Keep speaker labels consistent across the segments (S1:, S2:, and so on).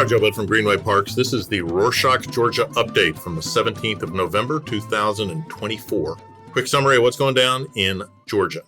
S1: Hi, Joe Budd from Greenway Parks. This is the Rorschach, Georgia update from the 17th of November, 2024. Quick summary of what's going down in Georgia.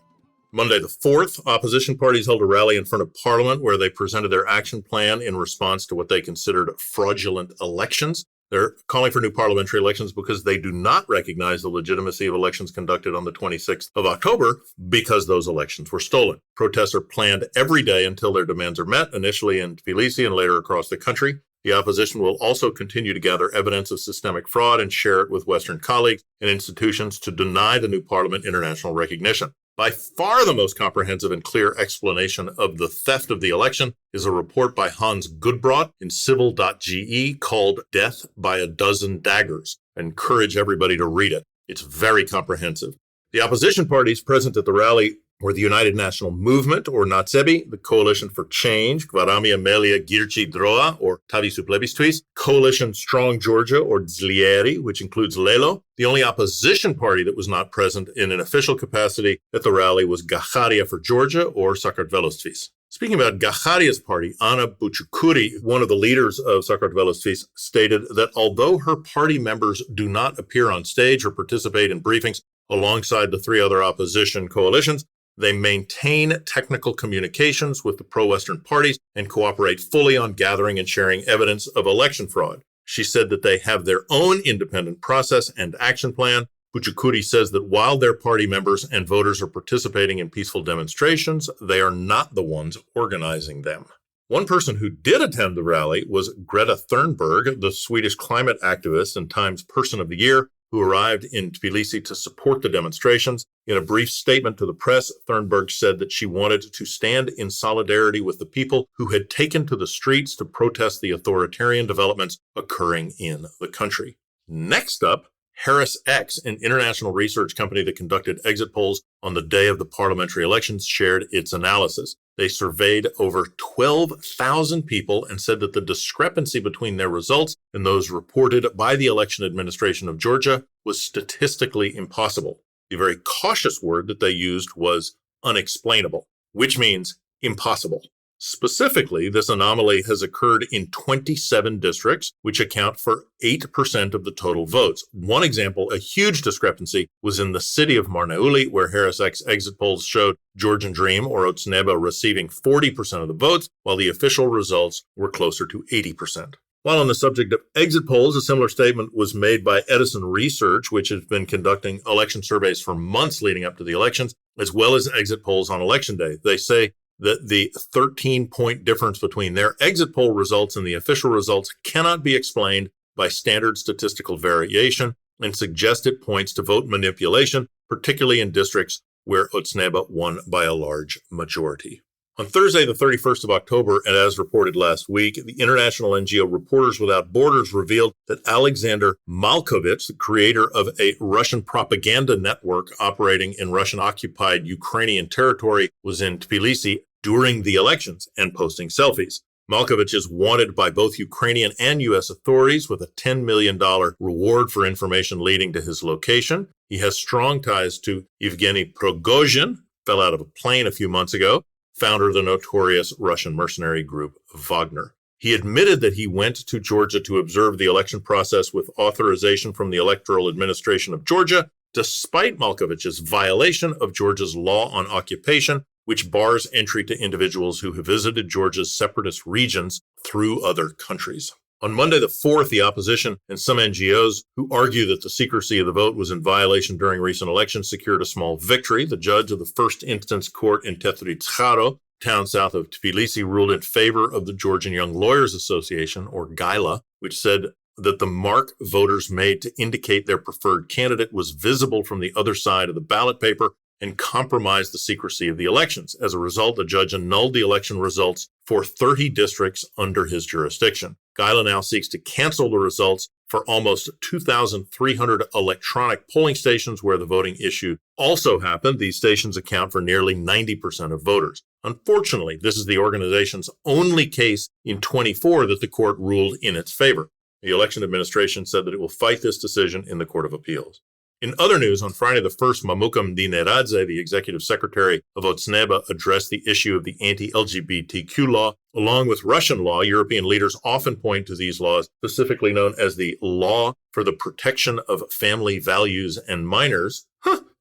S1: Monday the 4th, opposition parties held a rally in front of Parliament where they presented their action plan in response to what they considered fraudulent elections. They're calling for new parliamentary elections because they do not recognize the legitimacy of elections conducted on the 26th of October because those elections were stolen. Protests are planned every day until their demands are met, initially in Tbilisi and later across the country. The opposition will also continue to gather evidence of systemic fraud and share it with Western colleagues and institutions to deny the new parliament international recognition. By far the most comprehensive and clear explanation of the theft of the election is a report by Hans Gudbrand in civil.ge called Death by a Dozen Daggers. I encourage everybody to read it. It's very comprehensive. The opposition parties present at the rally were the United National Movement, or NATSEBI, the Coalition for Change, Gvarami Amelia Girchi Droa, or Tavisu Plebiscituis, Coalition Strong Georgia, or Dzlieri, which includes Lelo. The only opposition party that was not present in an official capacity at the rally was Gacharia for Georgia, or Sakartvelostvís. Speaking about Gacharia's party, Anna Buchukuri, one of the leaders of Sakartvelostvís, stated that although her party members do not appear on stage or participate in briefings alongside the three other opposition coalitions, they maintain technical communications with the pro-Western parties and cooperate fully on gathering and sharing evidence of election fraud. She said that they have their own independent process and action plan. Buchukuri says that while their party members and voters are participating in peaceful demonstrations, they are not the ones organizing them. One person who did attend the rally was Greta Thunberg, the Swedish climate activist and Times Person of the Year, who arrived in Tbilisi to support the demonstrations. In a brief statement to the press, Thunberg said that she wanted to stand in solidarity with the people who had taken to the streets to protest the authoritarian developments occurring in the country. Next up, Harris X, an international research company that conducted exit polls on the day of the parliamentary elections, shared its analysis. They surveyed over 12,000 people and said that the discrepancy between their results and those reported by the election administration of Georgia was statistically impossible. The very cautious word that they used was unexplainable, which means impossible. Specifically, this anomaly has occurred in 27 districts, which account for 8% of the total votes. One example, a huge discrepancy, was in the city of Marneuli, where Harris X exit polls showed Georgian Dream, or Otsneba, receiving 40% of the votes, while the official results were closer to 80%. While on the subject of exit polls, a similar statement was made by Edison Research, which has been conducting election surveys for months leading up to the elections, as well as exit polls on election day. They say that the 13-point difference between their exit poll results and the official results cannot be explained by standard statistical variation and suggest it points to vote manipulation, particularly in districts where Otsneba won by a large majority. On Thursday, the 31st of October, and as reported last week, the international NGO Reporters Without Borders revealed that Alexander Malkovich, the creator of a Russian propaganda network operating in Russian-occupied Ukrainian territory, was in Tbilisi during the elections and posting selfies. Malkovich is wanted by both Ukrainian and U.S. authorities with a $10 million reward for information leading to his location. He has strong ties to Yevgeny Prigozhin, fell out of a plane a few months ago, founder of the notorious Russian mercenary group Wagner. He admitted that he went to Georgia to observe the election process with authorization from the Electoral Administration of Georgia, despite Malkovich's violation of Georgia's law on occupation, which bars entry to individuals who have visited Georgia's separatist regions through other countries. On Monday the 4th, the opposition and some NGOs who argue that the secrecy of the vote was in violation during recent elections secured a small victory. The judge of the first instance court in Tetritskharo, town south of Tbilisi, ruled in favor of the Georgian Young Lawyers Association, or GYLA, which said that the mark voters made to indicate their preferred candidate was visible from the other side of the ballot paper and compromised the secrecy of the elections. As a result, the judge annulled the election results for 30 districts under his jurisdiction. GYLA now seeks to cancel the results for almost 2,300 electronic polling stations where the voting issue also happened. These stations account for nearly 90% of voters. Unfortunately, this is the organization's only case in 24 that the court ruled in its favor. The election administration said that it will fight this decision in the Court of Appeals. In other news, on Friday the 1st, Mamukam Dineradze, the executive secretary of Otsneba, addressed the issue of the anti-LGBTQ law. Along with Russian law, European leaders often point to these laws, specifically known as the Law for the Protection of Family Values and Minors,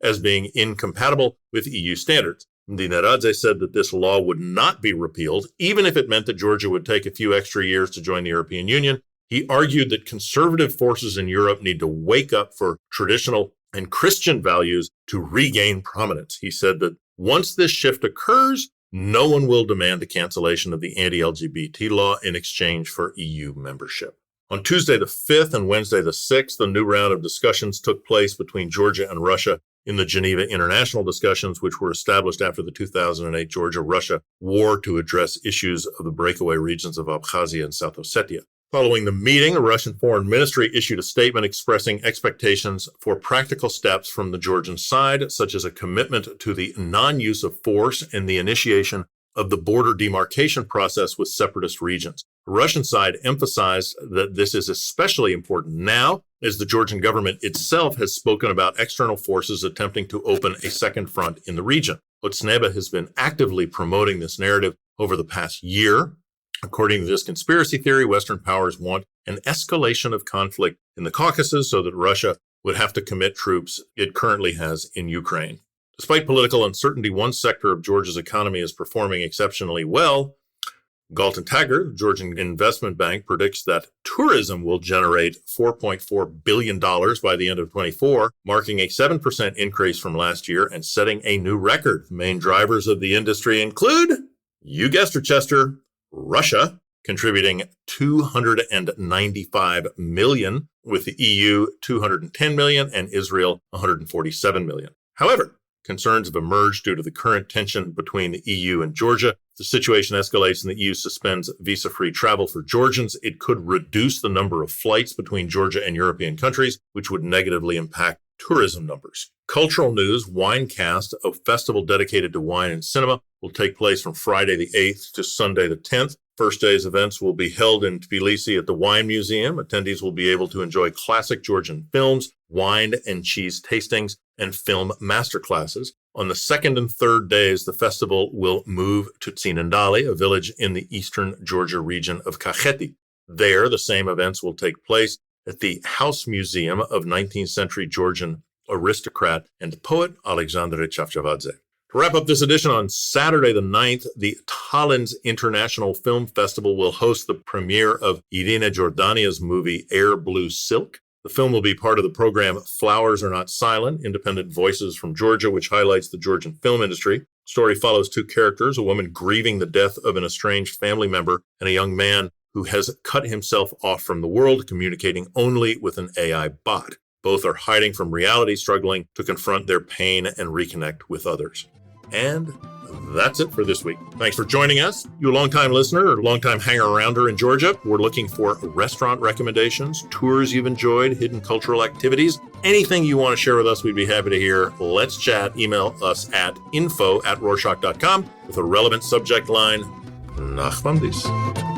S1: as being incompatible with EU standards. Dineradze said that this law would not be repealed, even if it meant that Georgia would take a few extra years to join the European Union. He argued that conservative forces in Europe need to wake up for traditional and Christian values to regain prominence. He said that once this shift occurs, no one will demand a cancellation of the anti-LGBT law in exchange for EU membership. On Tuesday the 5th and Wednesday the 6th, a new round of discussions took place between Georgia and Russia in the Geneva International Discussions, which were established after the 2008 Georgia-Russia war to address issues of the breakaway regions of Abkhazia and South Ossetia. Following the meeting, the Russian Foreign Ministry issued a statement expressing expectations for practical steps from the Georgian side, such as a commitment to the non-use of force and the initiation of the border demarcation process with separatist regions. The Russian side emphasized that this is especially important now, as the Georgian government itself has spoken about external forces attempting to open a second front in the region. Otsneba has been actively promoting this narrative over the past year. According to this conspiracy theory, Western powers want an escalation of conflict in the Caucasus so that Russia would have to commit troops it currently has in Ukraine. Despite political uncertainty, one sector of Georgia's economy is performing exceptionally well. Galton Taggart, the Georgian investment bank, predicts that tourism will generate $4.4 billion by the end of 24, marking a 7% increase from last year and setting a new record. Main drivers of the industry include, you guessed it, Chester, Russia, contributing $295 million, with the EU $210 million and Israel $147 million. However, concerns have emerged due to the current tension between the EU and Georgia. If the situation escalates and the EU suspends visa-free travel for Georgians, it could reduce the number of flights between Georgia and European countries, which would negatively impact tourism numbers. Cultural news, Winecast, a festival dedicated to wine and cinema, will take place from Friday the 8th to Sunday the 10th. First day's events will be held in Tbilisi at the Wine Museum. Attendees will be able to enjoy classic Georgian films, wine and cheese tastings, and film masterclasses. On the second and third days, the festival will move to Tsinandali, a village in the eastern Georgia region of Kakheti. There, the same events will take place at the House Museum of 19th century Georgian aristocrat and poet Alexandre Chavchavadze. To wrap up this edition, on Saturday the 9th, the Tallinn's International Film Festival will host the premiere of Irina Jordania's movie Air Blue Silk. The film will be part of the program Flowers Are Not Silent, Independent Voices from Georgia, which highlights the Georgian film industry. The story follows two characters, a woman grieving the death of an estranged family member and a young man who has cut himself off from the world, communicating only with an AI bot. Both are hiding from reality, struggling to confront their pain and reconnect with others. And that's it for this week. Thanks for joining us. You a longtime listener or longtime hanger-arounder in Georgia? We're looking for restaurant recommendations, tours you've enjoyed, hidden cultural activities, anything you want to share with us, we'd be happy to hear. Let's chat. Email us at info@rorschach.com with a relevant subject line, Nachmandis.